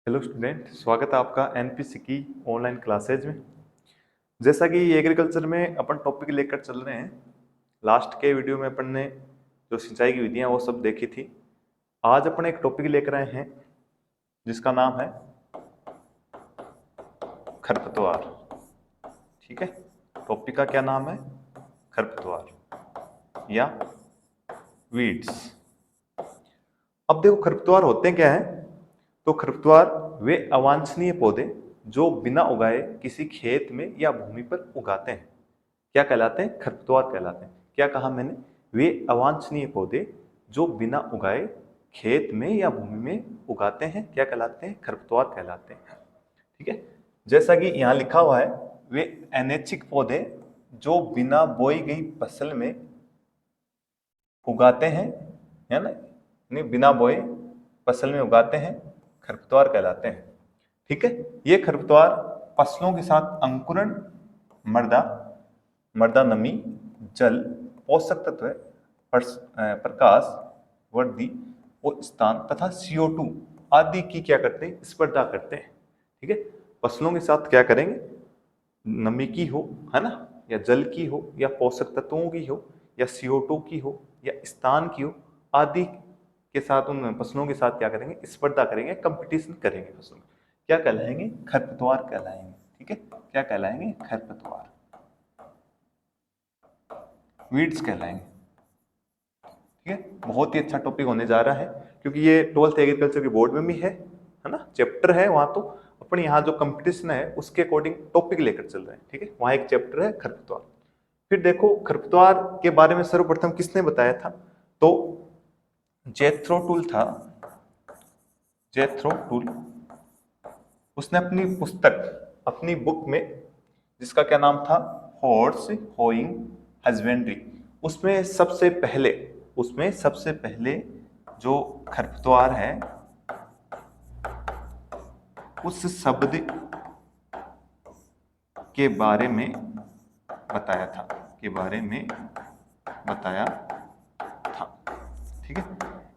Hello student, स्वागत है आपका एनपीसी की ऑनलाइन क्लासेज में। जैसा कि एग्रीकल्चर में अपन टॉपिक लेकर चल रहे हैं, लास्ट के वीडियो में अपन ने जो सिंचाई की विधियां वो सब देखी थी। आज अपन एक टॉपिक लेकर आए हैं जिसका नाम है खरपतवार। ठीक है, टॉपिक का क्या नाम है? खरपतवार या वीड्स। अब देखो, खरपतवार होते क्या है? तो खरपतवार वे अवांछनीय पौधे जो बिना उगाए किसी खेत में या भूमि पर उगाते हैं, क्या कहलाते हैं? खरपतवार कहलाते हैं। क्या कहा मैंने? वे अवांछनीय पौधे जो बिना उगाए खेत में या भूमि में उगाते हैं, क्या कहलाते हैं? खरपतवार कहलाते हैं। ठीक है, जैसा कि यहाँ लिखा हुआ है, वे अनैच्छिक पौधे जो बिना बोई गई फसल में उगाते हैं, है ना, नहीं बिना बोए फसल में उगाते हैं, खरपतवार कहलाते हैं। ठीक है, ये खरपतवार फसलों के साथ अंकुरण, मृदा मृदा नमी, जल, पोषक तत्व, प्रकाश, वर्दी और स्थान तथा CO2 आदि की क्या करते हैं? स्पर्धा करते हैं। ठीक है, फसलों के साथ क्या करेंगे? नमी की हो, है ना, या जल की हो, या पोषक तत्वों की हो, या CO2 की हो, या स्थान की हो, आदि के साथ उन फसलों के साथ क्या करेंगे? स्पर्धा करेंगे, कंपटीशन करेंगे फसलों में। क्या कहलाएंगे? खरपतवार कहलाएंगे। ठीक है, क्या कहलाएंगे? खरपतवार, वीड्स कहलाएंगे। ठीक है, बहुत ही अच्छा टॉपिक होने जा रहा है क्योंकि ये 12th एग्रीकल्चर के बोर्ड में भी है ना, चैप्टर है वहां। तो अपन यहाँ जो कंपटीशन है उसके अकॉर्डिंग टॉपिक लेकर चल रहे हैं। ठीक है, वहां एक चैप्टर है खरपतवार। फिर देखो, खरपतवार के बारे में सर्वप्रथम किसने बताया था? तो जेथ्रो टूल था। जेथ्रो टूल, उसने अपनी पुस्तक, अपनी बुक में, जिसका क्या नाम था? हॉर्स होइंग हस्बेंड्री, उसमें सबसे पहले जो खरपतवार है उस शब्द के बारे में बताया था, था। ठीक है,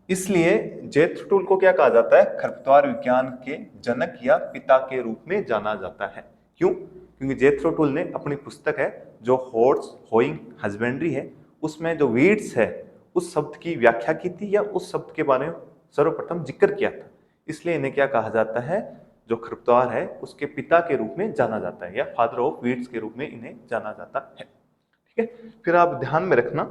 इसलिए जेथ्रो टूल को क्या कहा जाता है? खरपतवार विज्ञान के जनक या पिता के रूप में जाना जाता है। क्यों? क्योंकि जेथ्रो टूल ने अपनी पुस्तक है जो हॉर्स होइंग हस्बेंड्री है, उसमें जो वीड्स है उस शब्द की व्याख्या की थी, या उस शब्द के बारे में सर्वप्रथम जिक्र किया था। इसलिए इन्हें क्या कहा जाता है? जो खरपतवार है उसके पिता के रूप में जाना जाता है, या फादर ऑफ वीड्स के रूप में इन्हें जाना जाता है। ठीक है, फिर आप ध्यान में रखना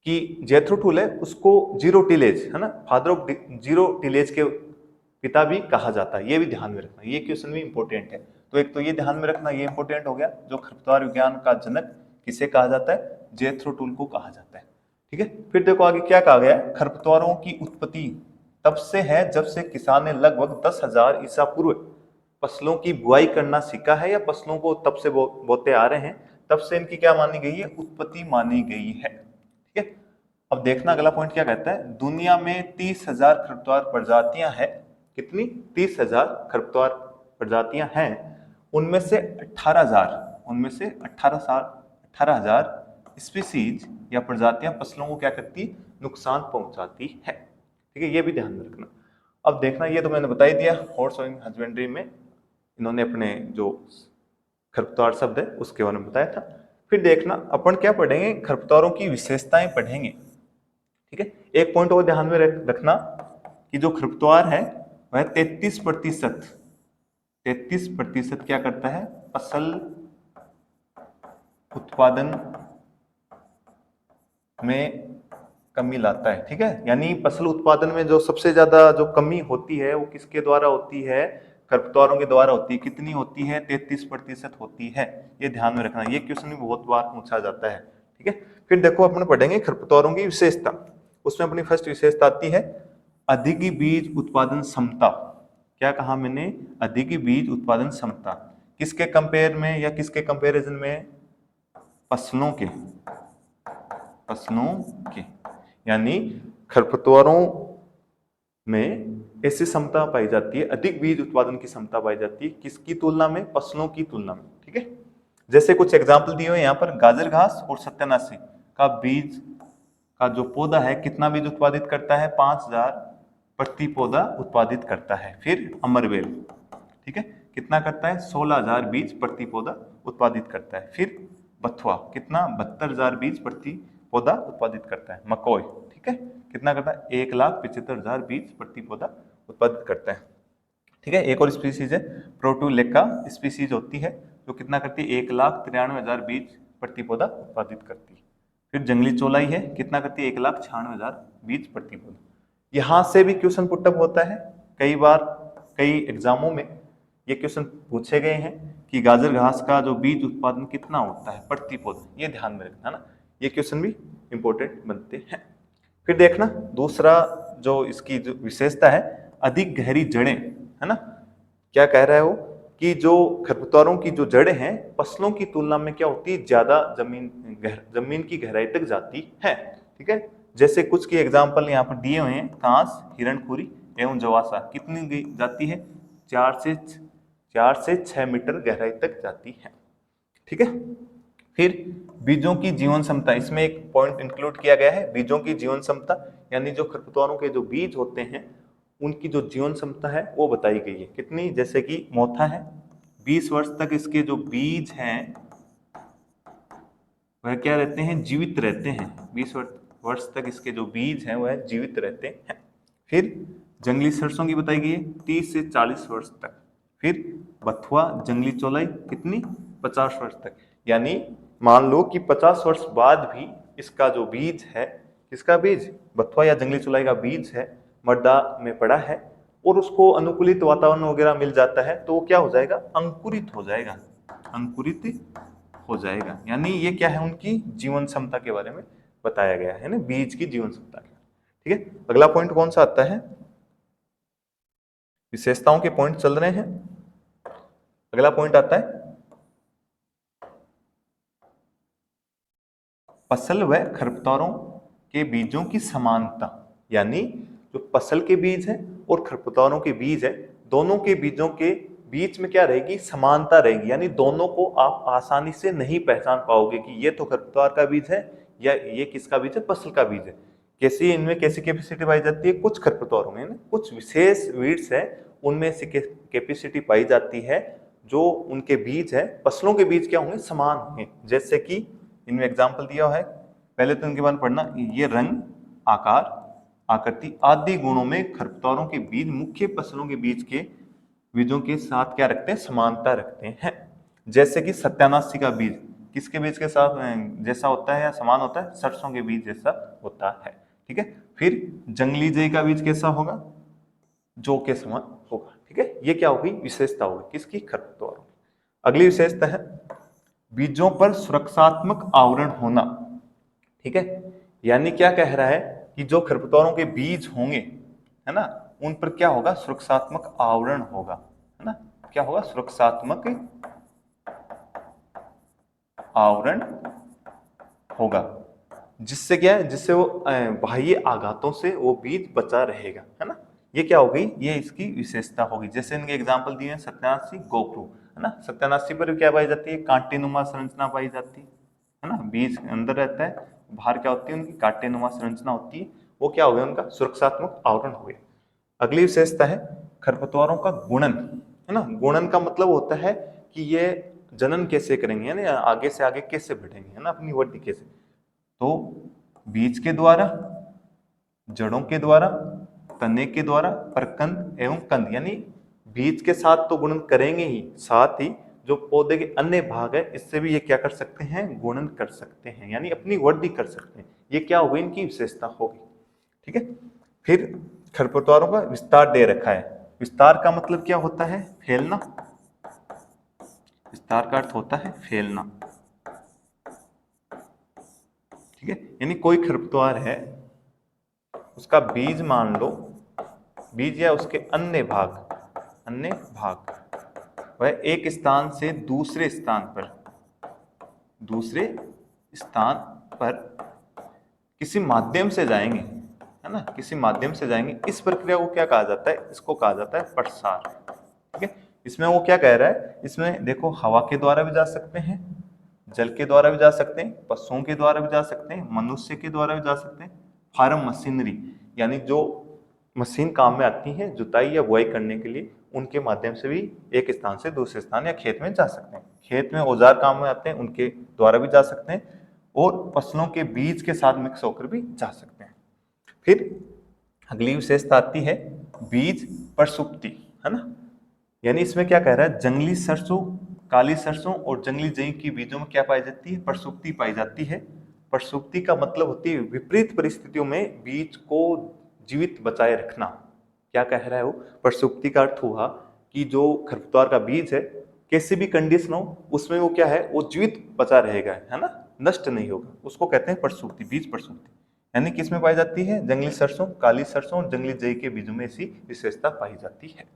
कि जेथ्रो टूल है उसको जीरो टिलेज, है ना, फादर ऑफ जीरो टिलेज के पिता भी कहा जाता है। ये भी ध्यान में रखना, ये क्वेश्चन भी इंपॉर्टेंट है। तो एक तो ये ध्यान में रखना, ये इंपॉर्टेंट हो गया, जो खरपतवार विज्ञान का जनक किसे कहा जाता है? जेथ्रो टूल को कहा जाता है। ठीक है, फिर देखो आगे क्या कहा गया है? खरपतवारों की उत्पत्ति तब से है जब से किसान ने लगभग 10,000 ईसा पूर्व फसलों की बुआई करना सीखा है, या फसलों को तब से बोते आ रहे हैं, तब से इनकी क्या मानी गई है? उत्पत्ति मानी गई है। ठीक है, अब देखना अगला पॉइंट क्या कहता है? दुनिया में 30,000 खरपतवार प्रजातियां हैं। कितनी? 30,000 खरपतवार प्रजातियां हैं। उनमें से 18,000 स्पीसीज या प्रजातियां फसलों को क्या करती? नुकसान पहुंचाती है। ठीक है, ये भी ध्यान में रखना। अब देखना, ये तो मैंने बता ही दिया, हॉर्स होइंग हस्बेंड्री में इन्होंने अपने जो खरपतवार शब्द है उसके बारे में बताया था। फिर देखना, अपन क्या पढ़ेंगे? खरपतवारों की विशेषताएं पढ़ेंगे। ठीक है, एक पॉइंट और ध्यान में रखना कि जो खरपतवार है वह 33% क्या करता है? फसल उत्पादन में कमी लाता है। ठीक है, यानी फसल उत्पादन में जो सबसे ज्यादा जो कमी होती है वो किसके द्वारा होती है? खरपतवारों के द्वारा होती है। कितनी होती है? 33% होती है। ये ध्यान में रखना, ये क्वेश्चन भी बहुत बार पूछा जाता है। ठीक है, फिर देखो अपन पढ़ेंगे खरपतवारों की विशेषता। उसमें अपनी फर्स्ट विशेषता आती है अधिक बीज उत्पादन क्षमता। क्या कहा मैंने? अधिक बीज उत्पादन क्षमता। किसके कंपेयर में, या किसके कंपैरिजन में? फसलों के, यानी खरपतवारों में ऐसी क्षमता पाई जाती है, अधिक बीज उत्पादन की क्षमता पाई जाती है। किसकी तुलना में? फसलों की तुलना में। ठीक है, जैसे कुछ एग्जाम्पल दिए हुए यहाँ पर, गाजर घास और सत्यानाशी का बीज का जो पौधा है कितना बीज उत्पादित करता है? 5,000 प्रति पौधा उत्पादित करता है। फिर अमरवेल, ठीक है, कितना करता है? 16,000 बीज प्रति पौधा उत्पादित करता है। फिर बथुआ कितना? 72,000 बीज प्रति पौधा उत्पादित करता है। मकोई, ठीक है, कितना करता है? 1,75,000 बीज प्रति पौधा उत्पादित करता है। ठीक है, एक और स्पीसीज है प्रोटुलेका स्पीसीज होती है जो कितना करती है? 1,93,000 बीज प्रति पौधा उत्पादित करती है। फिर जंगली चौलाई है, कितना करती है? 1,96,000 बीज प्रति पौधा। यहाँ से भी क्वेश्चन पुटअप होता है कई बार, कई एग्जामों में ये क्वेश्चन पूछे गए हैं कि गाजर घास का जो बीज उत्पादन कितना होता है प्रति पौधा, ये ध्यान में रखना ना, ये क्वेश्चन भी इंपॉर्टेंट बनते हैं। फिर देखना दूसरा जो इसकी जो विशेषता है, अधिक गहरी जड़ें, है ना। क्या कह रहा है वो कि जो खरपतवारों की जो जड़ें हैं फसलों की तुलना में क्या होती है? ज्यादा जमीन की गहराई तक जाती है। ठीक है, जैसे कुछ की एग्जाम्पल यहाँ पर दिए हुए हैं, कांस, हिरणखुरी एवं जवासा, कितनी जाती है? 4 से 6 मीटर गहराई तक जाती है। ठीक है, फिर बीजों की जीवन क्षमता, इसमें एक पॉइंट इंक्लूड किया गया है, बीजों की जीवन क्षमता, यानी जो खरपतवारों के जो बीज होते हैं उनकी जो जीवन क्षमता है वो बताई गई है। कितनी? जैसे कि मोथा है, 20 वर्ष तक इसके जो बीज हैं वह क्या रहते हैं? जीवित रहते हैं। 20 वर्ष तक इसके जो बीज हैं वह जीवित रहते हैं। फिर जंगली सरसों की बताई गई है 30 से 40 वर्ष तक। फिर बथुआ, जंगली चौलाई कितनी? 50 वर्ष तक। यानी मान लो कि 50 वर्ष बाद भी इसका जो बीज है, किसका बीज? बथुआ या जंगली चौलाई का बीज है, मड्डा में पड़ा है और उसको अनुकूलित वातावरण वगैरह मिल जाता है तो वो क्या हो जाएगा? अंकुरित हो जाएगा, अंकुरित हो जाएगा। यानी ये क्या है? उनकी जीवन क्षमता के बारे में बताया गया है ना, बीज की जीवन क्षमता। ठीक है, अगला पॉइंट कौन सा आता है? विशेषताओं के पॉइंट चल रहे हैं। अगला पॉइंट आता है फसल व खरपतवारों के बीजों की समानता, यानी जो फसल के बीज है और खरपतवारों के बीज है, दोनों के बीजों के बीच में क्या रहेगी? समानता रहेगी। यानी दोनों को आप आसानी से नहीं पहचान पाओगे कि ये तो खरपतवार का बीज है या ये किसका बीज है? फसल का बीज है। कैसी इनमें कैसी कैपेसिटी पाई जाती है? कुछ खरपतवारों में ना कुछ विशेष वीड्स है, उनमें से कैपेसिटी पाई जाती है जो उनके बीज है फसलों के बीज क्या होंगे? समान होंगे। जैसे कि इनमें एग्जाम्पल दिया है, पहले तो इनके बारे में पढ़ना, ये रंग, आकार, आकृति आदि गुणों में खरपतवारों के बीज मुख्य फसलों के बीज के बीजों के साथ क्या रखते हैं? समानता रखते हैं। जैसे कि सत्यानाशी का बीज किसके बीज के साथ जैसा होता है या समान होता है? सरसों के बीज जैसा होता है। ठीक है, फिर जंगली जई का बीज कैसा होगा? जौ के समान होगा। ठीक है, ये क्या होगी? विशेषता होगी किसकी? खरपतवारों की। अगली विशेषता है बीजों पर सुरक्षात्मक आवरण होना। ठीक है, यानी क्या कह रहा है कि जो खरपतवारों के बीज होंगे, है ना, उन पर क्या होगा? सुरक्षात्मक आवरण होगा, है ना। क्या होगा? सुरक्षात्मक आवरण होगा, जिससे क्या है? जिससे वो बाह्य आघातों से वो बीज बचा रहेगा, है ना। ये क्या हो गई? ये इसकी विशेषता होगी। जैसे इनके एग्जाम्पल दिए हैं, सत्यानाशी, गोखरू, है ना। सत्यानाशी पर क्या पाई जाती है? कांटेनुमा संरचना पाई जाती है ना। बीज अंदर रहता है, बाहर क्या होती है? उनकी कांटेनुमा संरचना होती है। वो क्या हो गया? उनका सुरक्षात्मक आवरण हो गया। अगली विशेषता है खरपतवारों का गुणन, है ना। गुणन का मतलब होता है कि ये जनन कैसे करेंगे, यानी आगे से आगे कैसे बढ़ेंगे, है ना, अपनी वृद्धि कैसे। तो बीज के द्वारा, जड़ों के द्वारा, तने के द्वारा, प्रकंद एवं कंद, यानी बीज के साथ तो गुणन करेंगे ही, साथ ही जो पौधे के अन्य भाग है इससे भी ये क्या कर सकते हैं? गुणन कर सकते हैं, यानी अपनी वृद्धि कर सकते हैं। ये क्या होगी? इनकी विशेषता होगी। ठीक है, फिर खरपतवारों का विस्तार दे रखा है। विस्तार का मतलब क्या होता है? फैलना। विस्तार का अर्थ होता है फैलना। ठीक है, यानी कोई खरपतवार है, उसका बीज मान लो, बीज या उसके अन्य भाग वह एक स्थान से दूसरे स्थान पर किसी माध्यम से जाएंगे, है ना, किसी माध्यम से जाएंगे। इस प्रक्रिया को क्या कहा जाता है? इसको कहा जाता है प्रसार। ठीक है, इसमें वो क्या कह रहा है? इसमें देखो, हवा के द्वारा भी जा सकते हैं, जल के द्वारा भी जा सकते हैं, पशुओं के द्वारा भी जा सकते हैं, मनुष्य के द्वारा भी जा सकते हैं, फार्म मशीनरी, यानी जो मशीन काम में आती हैं जुताई या बुआई करने के लिए, उनके माध्यम से भी एक स्थान से दूसरे स्थान या खेत में जा सकते हैं। खेत में औजार काम में आते हैं, उनके द्वारा भी जा सकते हैं, और फसलों के बीज के साथ मिक्स होकर भी जा सकते हैं। फिर अगली विशेषता आती है बीज प्रसुप्ति, है ना। यानी इसमें क्या कह रहा है, जंगली सरसों, काली सरसों और जंगली जई की बीजों में क्या पाई जाती है, प्रसुप्ति पाई जाती है। प्रसुप्ति का मतलब होती है विपरीत परिस्थितियों में बीज को जीवित बचाए रखना। क्या कह रहा है वो, प्रसुप्ति का अर्थ हुआ कि जो खरपतवार का बीज है, कैसी भी कंडीशन हो उसमें वो क्या है, वो जीवित बचा रहेगा, है ना, नष्ट नहीं होगा, उसको कहते हैं प्रसुप्ति, बीज प्रसुप्ति। यानी किसमें पाई जाती है, जंगली सरसों, काली सरसों और जंगली जई के बीजों में ऐसी विशेषता पाई जाती है।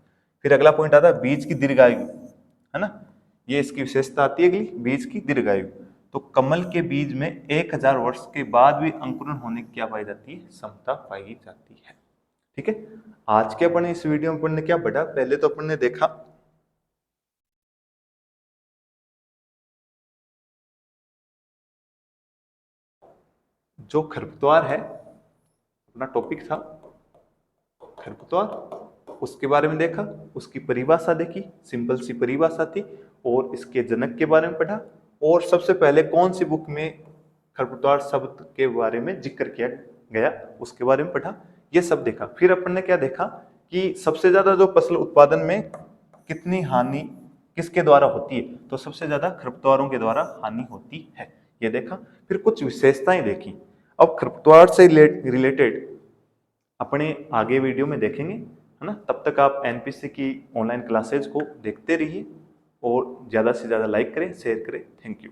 फिर अगला पॉइंट आता है बीज की दीर्घायु, है ना, ये इसकी विशेषता आती है अगली, बीज की दीर्घायु। तो कमल के बीज में 1000 वर्ष के बाद भी अंकुरण होने की क्या पाई जाती है, क्षमता पाई जाती है। ठीक है, आज के अपन इस वीडियो में अपन ने क्या पढ़ा, पहले तो अपन ने देखा जो खरपतवार है, अपना टॉपिक था खरपतवार, उसके बारे में देखा, उसकी परिभाषा देखी, सिंपल सी परिभाषा थी, और इसके जनक के बारे में पढ़ा, और सबसे पहले कौन सी बुक में खरपतवार शब्द के बारे में जिक्र किया गया उसके बारे में पढ़ा, ये सब देखा। फिर अपन ने क्या देखा कि सबसे ज्यादा जो फसल उत्पादन में कितनी हानि किसके द्वारा होती है, तो सबसे ज्यादा खरपतवारों के द्वारा हानि होती है, ये देखा। फिर कुछ विशेषताएं देखी। अब खरपतवार से रिलेटेड अपने आगे वीडियो में देखेंगे, है ना। तब तक आप एनपीसी की ऑनलाइन क्लासेज को देखते रहिए और ज़्यादा से ज़्यादा लाइक करें, शेयर करें। Thank you.